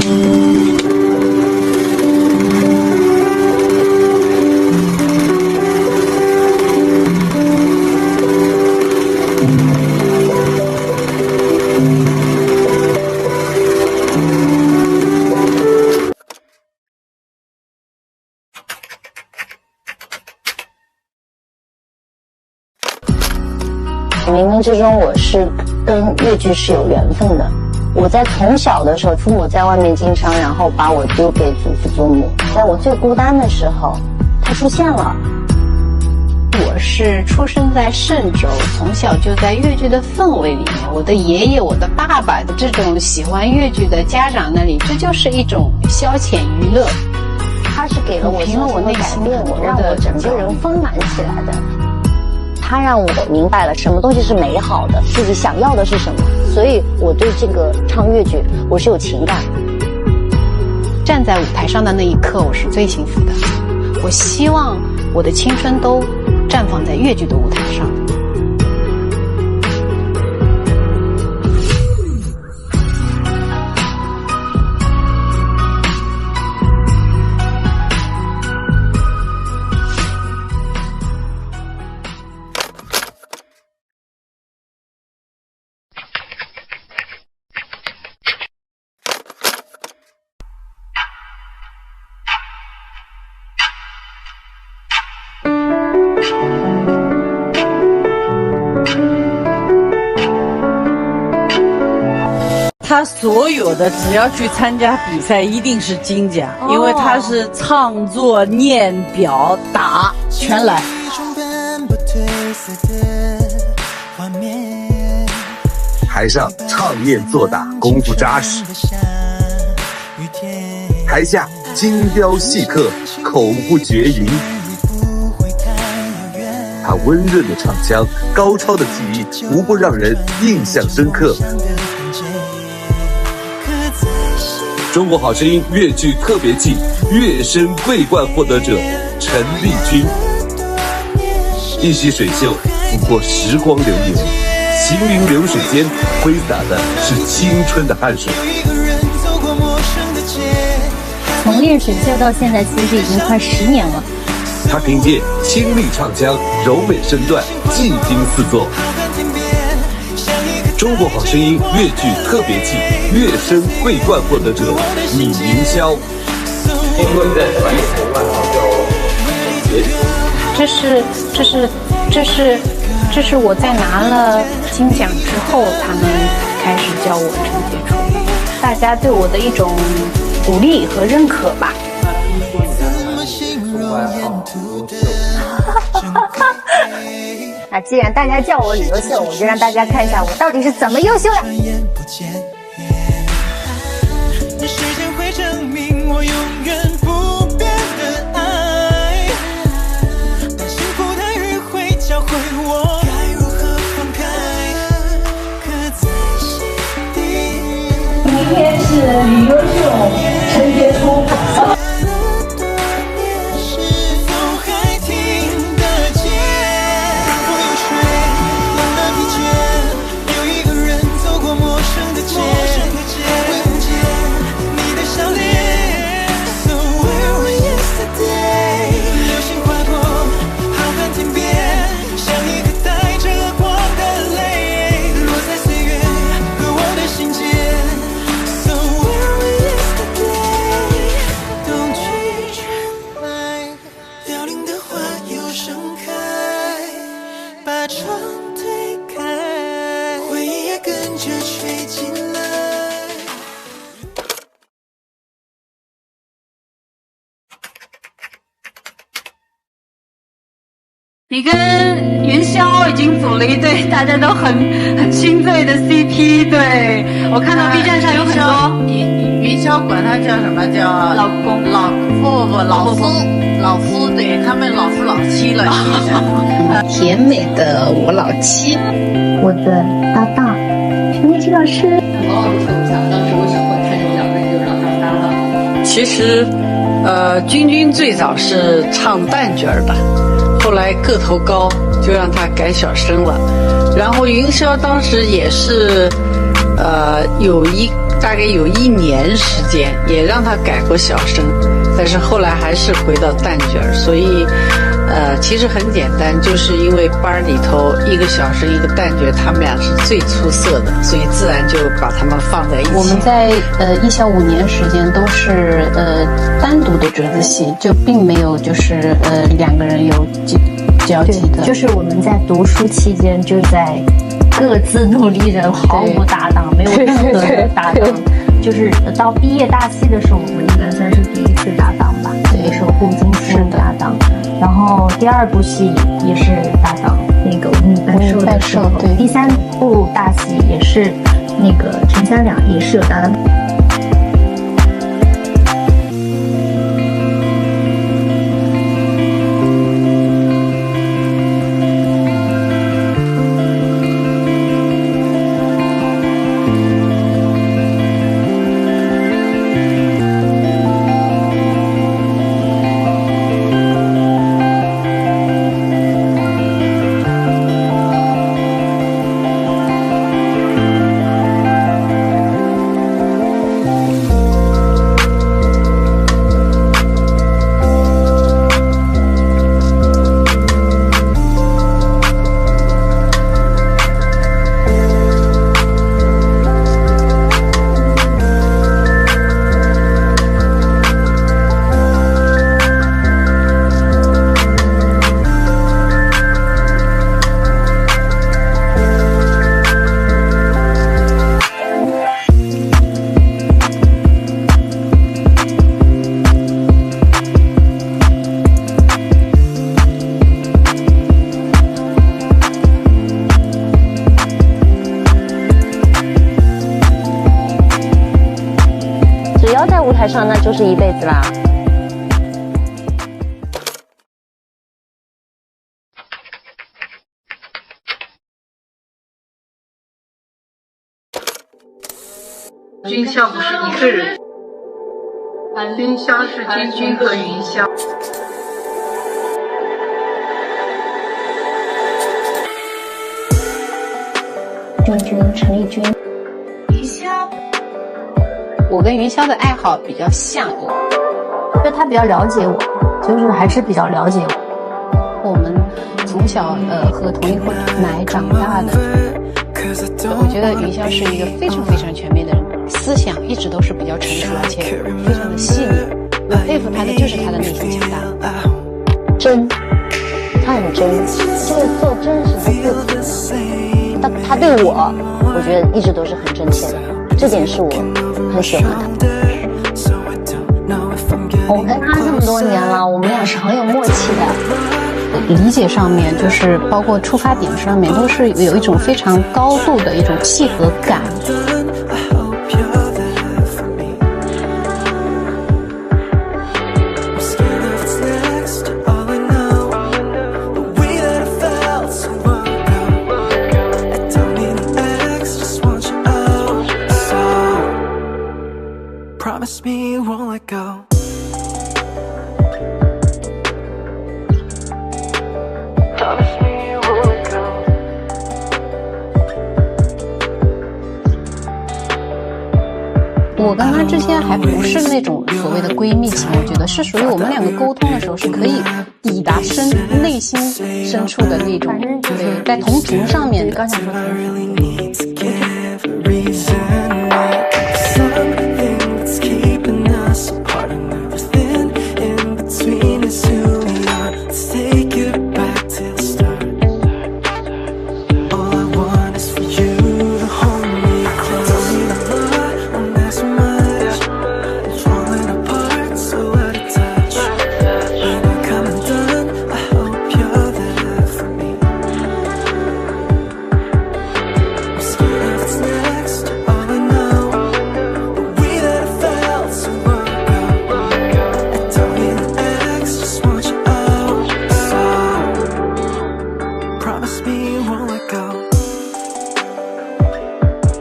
冥冥之中，我是跟越剧是有缘分的。我在从小的时候，父母在外面经商，然后把我丢给祖父祖母。在我最孤单的时候，他出现了。我是出生在嵊州，从小就在越剧的氛围里面。我的爷爷、我的爸爸的这种喜欢越剧的家长那里，这就是一种消遣娱乐。他是给了我平了我内心的，我让我整个人丰满起来的。他让我明白了什么东西是美好的，自己想要的是什么，所以我对这个唱越剧我是有情感。站在舞台上的那一刻，我是最幸福的。我希望我的青春都绽放在越剧的舞台上。他所有的只要去参加比赛，一定是金奖，因为他是唱作念表打全来。台上唱念做打，功夫扎实；台下精雕细刻，口不绝云。他温润的唱腔，高超的技艺，无不让人印象深刻。中国好声音越剧特别季乐声桂冠获得者陈丽君，一袭水袖拂过时光流年，行云流水间挥洒的是青春的汗水。从练水袖到现在，其实已经快10年了。他凭借清丽唱腔、柔美身段，技惊四座。中国好声音越剧特别季乐声桂冠获得者李明霄。这是我在拿了金奖之后，他们开始叫我陈杰初，大家对我的一种鼓励和认可吧。那既然大家叫我李优秀，我就让大家看一下我到底是怎么优秀的。时间会证明我永远不变的爱，但幸福的雨会教会我该如何放开，刻在心底。明天是李优秀陈杰初。你跟云霄已经组了一对大家都很亲醉的 CP， 对，我看到 B 站上有很多。云霄管他叫什么？叫老公、老夫，对他们老夫老妻了。甜美的我老七，我的搭档陈立奇老师。当时我想看你们两个人就让他们搭档。其实，君最早是唱旦角的。后来个头高，就让他改小声了。然后云霄当时也是，大概有1年时间，也让他改过小生，但是后来还是回到旦角儿，所以其实很简单，就是因为班里头一个小生一个旦角，他们俩是最出色的，所以自然就把他们放在一起。我们在艺校5年时间都是单独的折子戏，就并没有就是2个人有交集的。就是我们在读书期间就在各自努力着，毫无搭档，没有任何的搭档。就是到毕业大戏的时候，我们应该算是第1次搭档吧。那时候顾金是搭档，然后第2部戏也是搭档，那个《半寿》的时候，第3部大戏也是那个陈三两也是有搭档。上那就是一辈子啦。军校不是一个人，军校是军军和云霄。军陈丽君。我跟云霄的爱好比较像，就他比较了解我，就是还是比较了解我。我们从小喝同一口奶长大的，我觉得云霄是一个非常非常全面的人，思想一直都是比较成熟，而且非常的细腻。我佩服他的就是他的内心强大，真，他很真，就是做真实的自己。他对我觉得一直都是很真切的，这点是我很喜欢他。我跟他这么多年了，我们俩是很有默契的。理解上面就是包括出发点上面都是有一种非常高度的一种契合感。我跟她之间还不是那种所谓的闺蜜情，我觉得是属于我们两个沟通的时候是可以抵达内心深处的那种，对，在同频上面。刚想说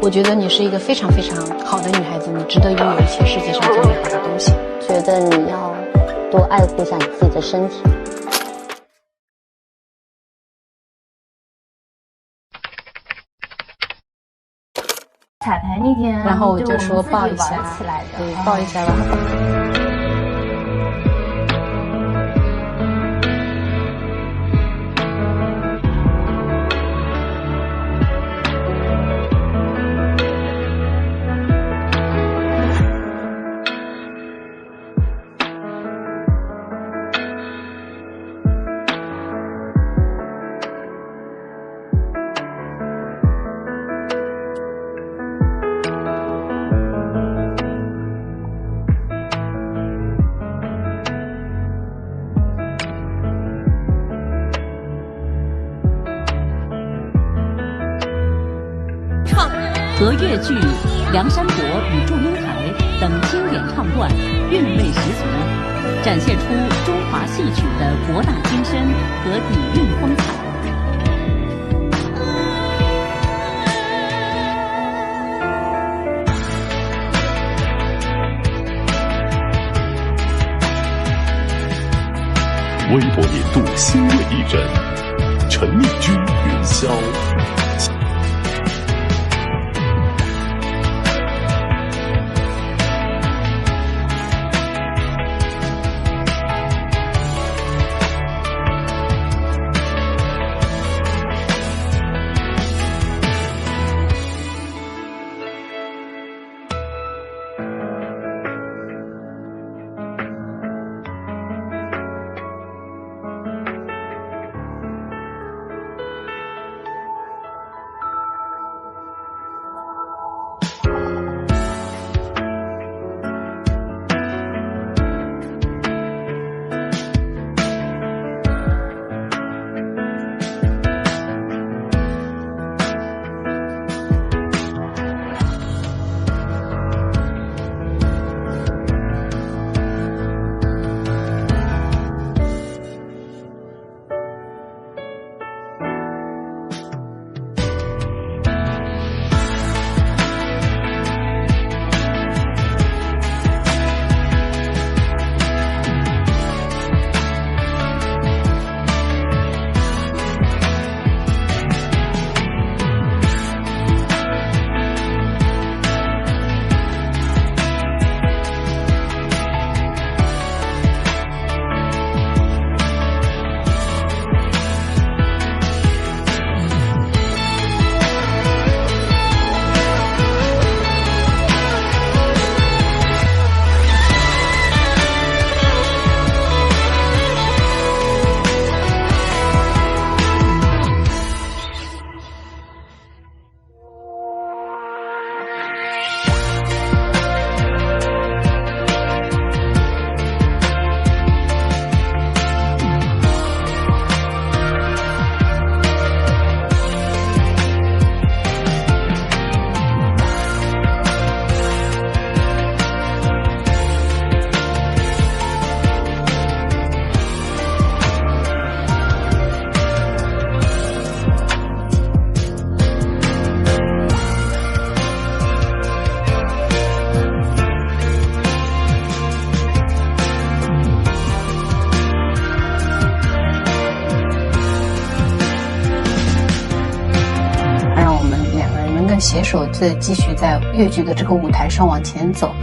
我觉得你是一个非常非常好的女孩子，你值得拥有一切世界上最美好的东西。觉得你要多爱护一下你自己的身体。彩排那天，然后我就说我抱一下们自己玩起来的，对，抱一下吧。和越剧《梁山伯与祝英台》等经典唱段韵味十足，展现出中华戏曲的博大精深和底蕴风采。微博年度新锐艺人陈丽君、云霄。携手再继续在越剧的这个舞台上往前走，